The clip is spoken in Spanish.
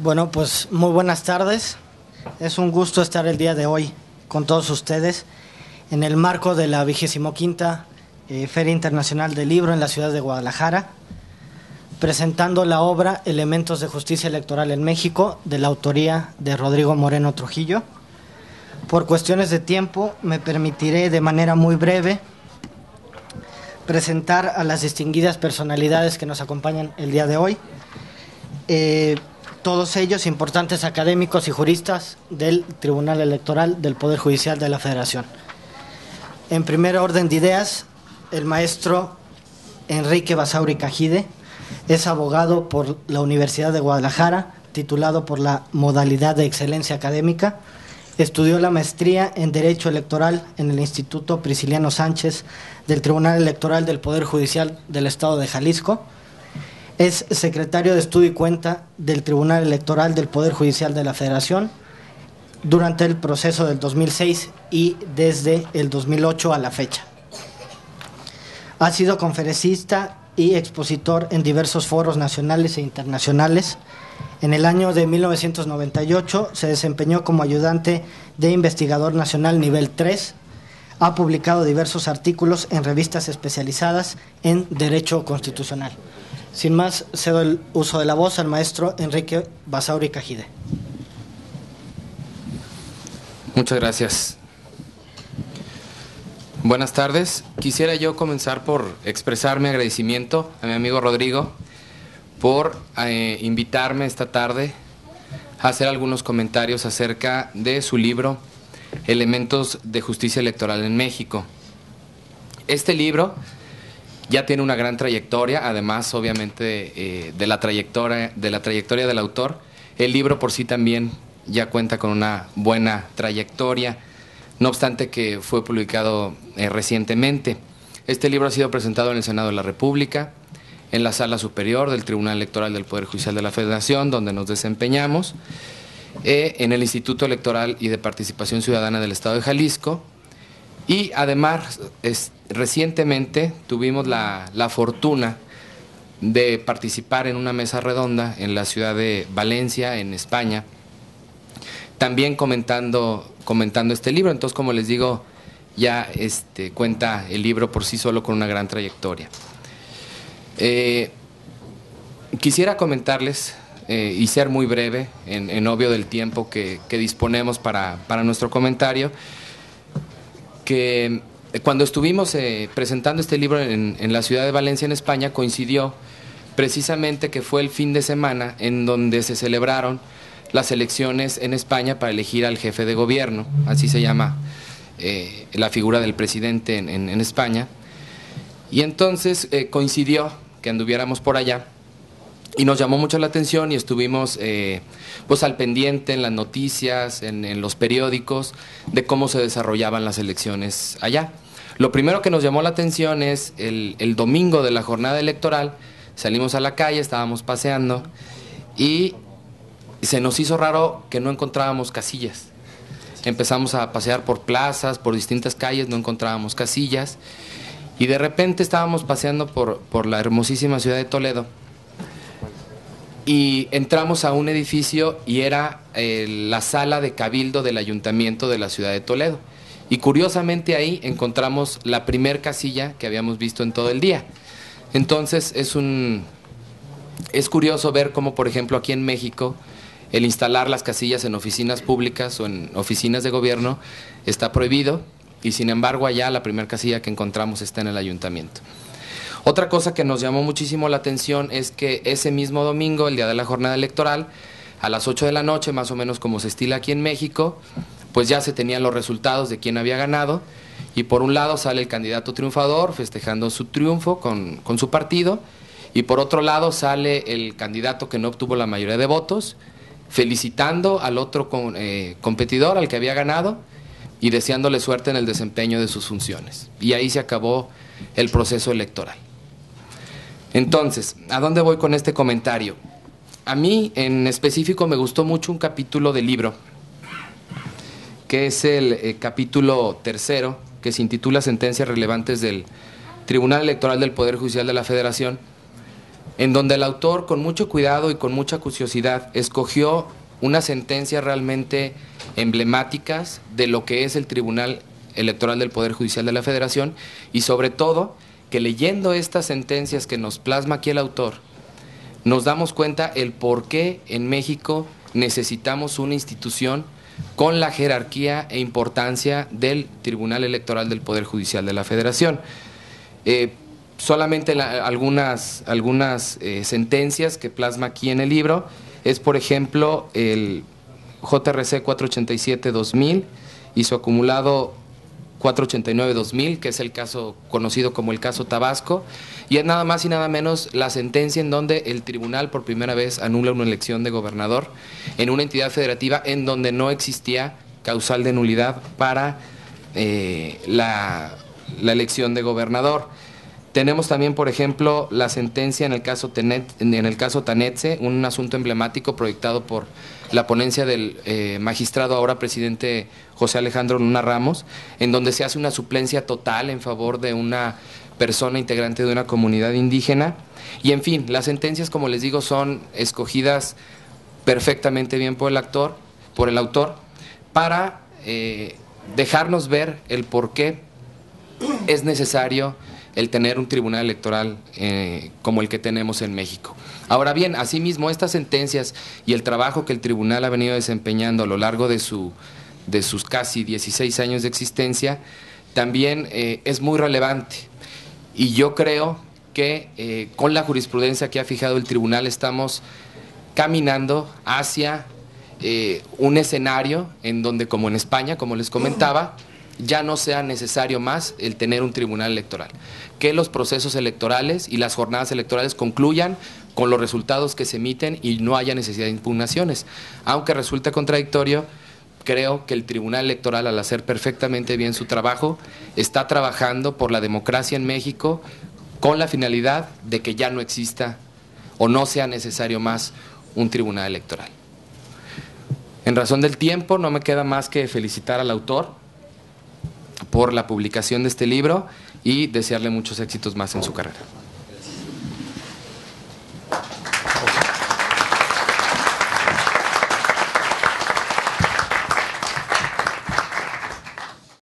Bueno, pues muy buenas tardes. Es un gusto estar el día de hoy con todos ustedes en el marco de la 25ª Feria Internacional del Libro en la ciudad de Guadalajara, presentando la obra Elementos de Justicia Electoral en México, de la autoría de Rodrigo Moreno Trujillo. Por cuestiones de tiempo, me permitiré de manera muy breve presentar a las distinguidas personalidades que nos acompañan el día de hoy. Todos ellos importantes académicos y juristas del Tribunal Electoral del Poder Judicial de la Federación. En primer orden de ideas, el maestro Enrique Basauri Cajide es abogado por la Universidad de Guadalajara, titulado por la modalidad de excelencia académica. Estudió la maestría en Derecho Electoral en el Instituto Prisciliano Sánchez del Tribunal Electoral del Poder Judicial del Estado de Jalisco. Es secretario de Estudio y Cuenta del Tribunal Electoral del Poder Judicial de la Federación durante el proceso del 2006 y desde el 2008 a la fecha. Ha sido conferencista y expositor en diversos foros nacionales e internacionales. En el año de 1998 se desempeñó como ayudante de investigador nacional nivel 3. Ha publicado diversos artículos en revistas especializadas en Derecho Constitucional. Sin más, cedo el uso de la voz al maestro Enrique Basauri Cajide. Muchas gracias. Buenas tardes. Quisiera yo comenzar por expresar mi agradecimiento a mi amigo Rodrigo por invitarme esta tarde a hacer algunos comentarios acerca de su libro Elementos de Justicia Electoral en México. Este libro ya tiene una gran trayectoria, además obviamente de la trayectoria del autor. El libro por sí también ya cuenta con una buena trayectoria, no obstante que fue publicado recientemente. Este libro ha sido presentado en el Senado de la República, en la Sala Superior del Tribunal Electoral del Poder Judicial de la Federación, donde nos desempeñamos, en el Instituto Electoral y de Participación Ciudadana del Estado de Jalisco, y además recientemente tuvimos la fortuna de participar en una mesa redonda en la ciudad de Valencia, en España, también comentando este libro. Entonces, como les digo, ya cuenta el libro por sí solo con una gran trayectoria. Quisiera comentarles y ser muy breve, en obvio del tiempo que disponemos para nuestro comentario, que cuando estuvimos presentando este libro en la ciudad de Valencia, en España, coincidió precisamente que fue el fin de semana en donde se celebraron las elecciones en España para elegir al jefe de gobierno, así se llama la figura del presidente en España. Y entonces coincidió que anduviéramos por allá y nos llamó mucho la atención y estuvimos pues al pendiente en las noticias, en los periódicos, de cómo se desarrollaban las elecciones allá. Lo primero que nos llamó la atención es el domingo de la jornada electoral. Salimos a la calle, estábamos paseando y se nos hizo raro que no encontrábamos casillas. Empezamos a pasear por plazas, por distintas calles, no encontrábamos casillas. Y de repente estábamos paseando por la hermosísima ciudad de Toledo y entramos a un edificio y era la sala de cabildo del ayuntamiento de la ciudad de Toledo. Y curiosamente ahí encontramos la primer casilla que habíamos visto en todo el día. Entonces es curioso ver cómo, por ejemplo, aquí en México, el instalar las casillas en oficinas públicas o en oficinas de gobierno está prohibido. Y sin embargo allá la primera casilla que encontramos está en el ayuntamiento. Otra cosa que nos llamó muchísimo la atención es que ese mismo domingo, el día de la jornada electoral, a las 8 de la noche, más o menos como se estila aquí en México, pues ya se tenían los resultados de quién había ganado, y por un lado sale el candidato triunfador festejando su triunfo con su partido, y por otro lado sale el candidato que no obtuvo la mayoría de votos, felicitando al otro competidor, al que había ganado, y deseándole suerte en el desempeño de sus funciones. Y ahí se acabó el proceso electoral. Entonces, ¿a dónde voy con este comentario? A mí, en específico, me gustó mucho un capítulo del libro, que es el capítulo 3, que se intitula Sentencias relevantes del Tribunal Electoral del Poder Judicial de la Federación, en donde el autor, con mucho cuidado y con mucha curiosidad, escogió unas sentencias realmente emblemáticas de lo que es el Tribunal Electoral del Poder Judicial de la Federación, y sobre todo que leyendo estas sentencias que nos plasma aquí el autor, nos damos cuenta el por qué en México necesitamos una institución con la jerarquía e importancia del Tribunal Electoral del Poder Judicial de la Federación. Solamente algunas sentencias que plasma aquí en el libro es, por ejemplo, el JRC 487-2000 y su acumulado 489-2000, que es el caso conocido como el caso Tabasco, y es nada más y nada menos la sentencia en donde el tribunal por primera vez anula una elección de gobernador en una entidad federativa en donde no existía causal de nulidad para la elección de gobernador. Tenemos también, por ejemplo, la sentencia en el caso Tanetse, un asunto emblemático proyectado por la ponencia del magistrado ahora presidente José Alejandro Luna Ramos, en donde se hace una suplencia total en favor de una persona integrante de una comunidad indígena. Y en fin, las sentencias, como les digo, son escogidas perfectamente bien por el autor, para dejarnos ver el por qué es necesario el tener un tribunal electoral como el que tenemos en México. Ahora bien, asimismo, estas sentencias y el trabajo que el tribunal ha venido desempeñando a lo largo de sus casi 16 años de existencia, también es muy relevante. Y yo creo que con la jurisprudencia que ha fijado el tribunal estamos caminando hacia un escenario en donde, como en España, como les comentaba, ya no sea necesario más el tener un tribunal electoral, que los procesos electorales y las jornadas electorales concluyan con los resultados que se emiten y no haya necesidad de impugnaciones. Aunque resulta contradictorio, creo que el Tribunal Electoral, al hacer perfectamente bien su trabajo, está trabajando por la democracia en México con la finalidad de que ya no exista o no sea necesario más un tribunal electoral. En razón del tiempo, no me queda más que felicitar al autor por la publicación de este libro y desearle muchos éxitos más en su carrera.